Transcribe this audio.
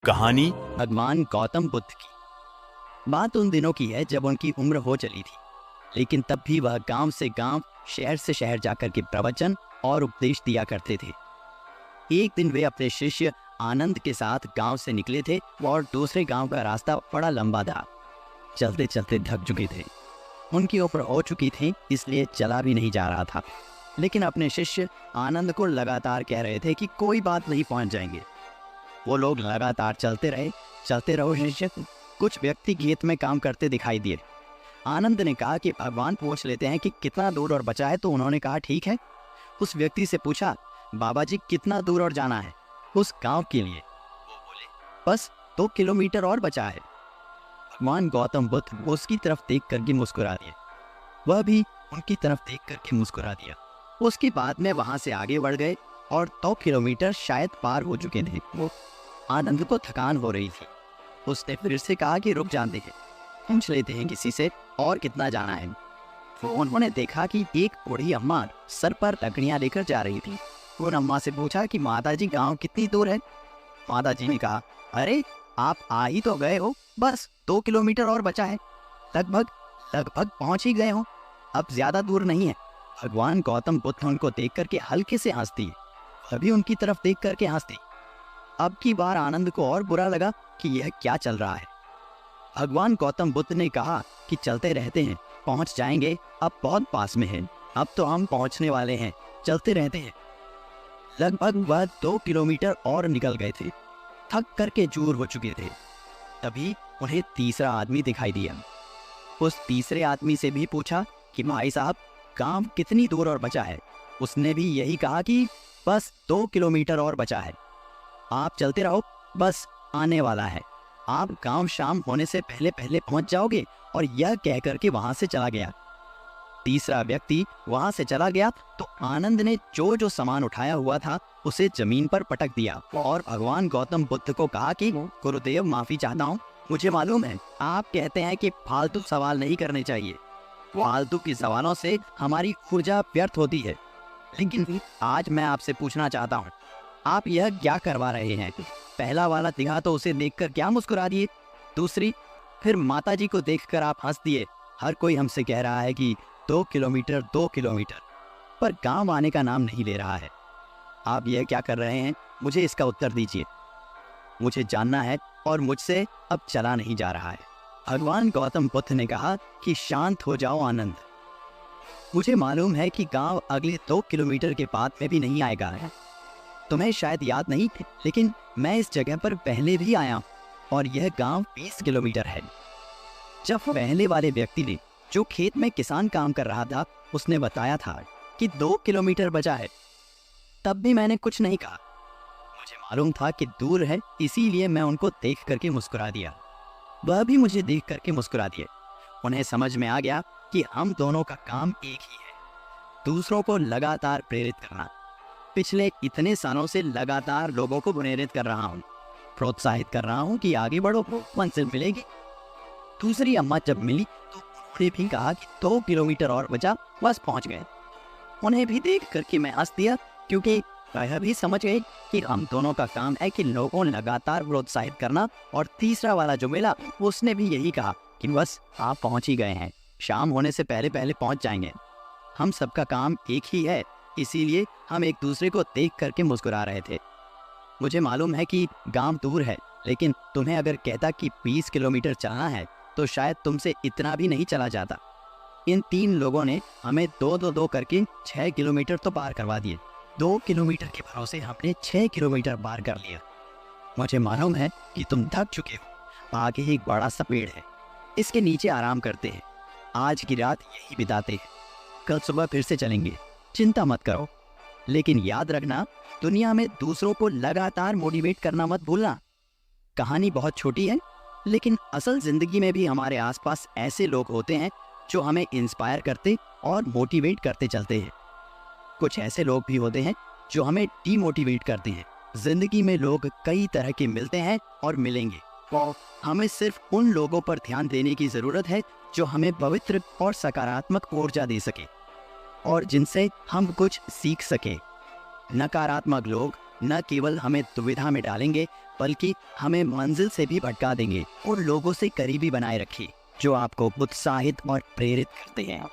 कहानी भगवान गौतम बुद्ध की। बात उन दिनों की है जब उनकी उम्र हो चली थी, लेकिन तब भी वह गांव से गांव, शहर से शहर जाकर के प्रवचन और उपदेश दिया करते थे। एक दिन वे अपने शिष्य आनंद के साथ गांव से निकले थे और दूसरे गांव का रास्ता बड़ा लंबा था। चलते चलते थक चुके थे, उनकी उम्र हो चुकी थी, इसलिए चला भी नहीं जा रहा था। लेकिन अपने शिष्य आनंद को लगातार कह रहे थे कि कोई बात नहीं, पहुंच जाएंगे। वो लोग लगातार चलते रहो शिष्य। कुछ व्यक्ति खेत में काम करते दिखाई दिए। आनंद ने कहा कि भगवान पूछ लेते हैं कि कितना दूर और बचा है, तो उन्होंने कहा ठीक है। उस व्यक्ति से पूछा, बाबा जी कितना दूर और जाना है उस गांव के लिए? वो बोले, बस 2 किलोमीटर और बचा है। भगवान गौतम बुद्ध उसकी तरफ देख करके मुस्कुरा दिए, वह भी उनकी तरफ देख करके मुस्कुरा दिया। उसके बाद में वहां से आगे बढ़ गए और 2 किलोमीटर शायद पार हो चुके थे। वो आनंद को थकान हो रही थी। उसने फिर से कहा कि रुक जाते हैं, पूछ लेते हैं किसी से और कितना जाना है। तो उन्होंने देखा कि एक बूढ़ी अम्मा सर पर लकड़ियां लेकर जा रही थी। उन अम्मा से पूछा कि माताजी गांव कितनी दूर है? माताजी ने कहा, अरे आप आ ही तो गए हो, बस 2 किलोमीटर और बचा है, लगभग पहुंच ही गए हो, अब ज्यादा दूर नहीं है। भगवान गौतम बुद्ध उनको देख करके हल्के से हंसती, अभी उनकी तरफ देख करके हंसती। अब की बार आनंद को और बुरा लगा कि यह क्या चल रहा है। भगवान गौतम बुद्ध ने कहा कि चलते रहते हैं, पहुंच जाएंगे, अब बहुत पास में है, अब तो हम पहुंचने वाले हैं, चलते रहते हैं। लगभग वह 2 किलोमीटर और निकल गए थे, थक करके चूर हो चुके थे। तभी उन्हें तीसरा आदमी दिखाई दिया। उस तीसरे आदमी से भी पूछा कि भाई साहब गांव कितनी दूर और बचा है? उसने भी यही कहा कि बस 2 किलोमीटर और बचा है, आप चलते रहो, बस आने वाला है, आप गांव शाम होने से पहले पहले पहुंच जाओगे। और यह कहकर के वहां से चला गया। तीसरा व्यक्ति वहां से चला गया तो आनंद ने जो सामान उठाया हुआ था उसे जमीन पर पटक दिया और भगवान गौतम बुद्ध को कहा कि गुरुदेव माफी चाहता हूँ, मुझे मालूम है आप कहते हैं कि फालतू सवाल नहीं करने चाहिए, फालतू के सवालों से हमारी ऊर्जा व्यर्थ होती है, लेकिन आज मैं आपसे पूछना चाहता हूँ, आप यह क्या करवा रहे हैं? पहला वाला दिखा तो उसे देखकर क्या मुस्कुरा दिए, दूसरी फिर माताजी को देखकर आप हंस दिए। हर कोई हमसे कह रहा है कि 2 किलोमीटर, पर गांव आने का नाम नहीं ले रहा है। आप यह क्या कर रहे हैं? मुझे इसका उत्तर दीजिए, मुझे जानना है और मुझसे अब चला नहीं जा रहा है। भगवान गौतम बुद्ध ने कहा कि शांत हो जाओ आनंद, मुझे मालूम है कि गांव अगले 2 किलोमीटर के बाद में भी नहीं आएगा है। तुम्हें शायद याद नहीं, लेकिन मैं इस जगह पर पहले भी आया और यह गांव 20 किलोमीटर है। जब पहले वाले व्यक्ति ने, जो खेत में किसान काम कर रहा था, उसने बताया था कि 2 किलोमीटर बचा है, तब भी मैंने कुछ नहीं कहा। मुझे मालूम था कि दूर है, इसीलिए मैं उनको देख करके मुस्कुरा दिया, वह भी मुझे देख करके मुस्कुरा दिए। उन्हें समझ में आ गया कि हम दोनों का काम एक ही है, दूसरों को लगातार प्रेरित करना। पिछले इतने सालों से लगातार लोगों को प्रेरित कर रहा हूँ, प्रोत्साहित कर रहा हूँ कि आगे बढ़ो, मंजिल मिलेगी। दूसरी अम्मा जब मिली तो उन्होंने भी कहा कि 2 किलोमीटर और बचा, बस पहुंच गए। उन्हें भी देख करके मैं हंस दिया, क्योंकि वह भी समझ गए कि हम दोनों का काम है कि लोगों को लगातार प्रोत्साहित करना। और तीसरा वाला जो मिला उसने भी यही कहा कि बस आप पहुंच ही गए हैं, शाम होने से पहले पहले पहुंच जाएंगे। हम सबका काम एक ही है, इसीलिए हम एक दूसरे को देख करके मुस्कुरा रहे थे। मुझे मालूम है कि गांव दूर है, लेकिन तुम्हें अगर कहता कि 20 किलोमीटर चलना है तो शायद तुमसे इतना भी नहीं चला जाता। इन 3 लोगों ने हमें 2-2 करके 6 किलोमीटर तो पार करवा दिए। 2 किलोमीटर के भरोसे हमने 6 किलोमीटर पार कर लिया। मुझे मालूम है कि तुम थक चुके हो, आगे एक बड़ा सा पेड़ है, इसके नीचे आराम करते हैं, आज की रात यही बिताते हैं, कल सुबह फिर से चलेंगे, चिंता मत करो। लेकिन याद रखना, दुनिया में दूसरों को लगातार मोटिवेट करना मत भूलना। कहानी बहुत छोटी है, लेकिन असल जिंदगी में भी हमारे आसपास ऐसे लोग होते हैं जो हमें इंस्पायर करते और मोटिवेट करते चलते हैं। कुछ ऐसे लोग भी होते हैं जो हमें डीमोटिवेट करते हैं। जिंदगी में लोग कई तरह के मिलते हैं और मिलेंगे, हमें सिर्फ उन लोगों पर ध्यान देने की जरूरत है जो हमें पवित्र और सकारात्मक ऊर्जा दे सके और जिनसे हम कुछ सीख सके। नकारात्मक लोग न केवल हमें दुविधा में डालेंगे बल्कि हमें मंजिल से भी भटका देंगे। उन लोगों से करीबी बनाए रखिए जो आपको उत्साहित और प्रेरित करते हैं।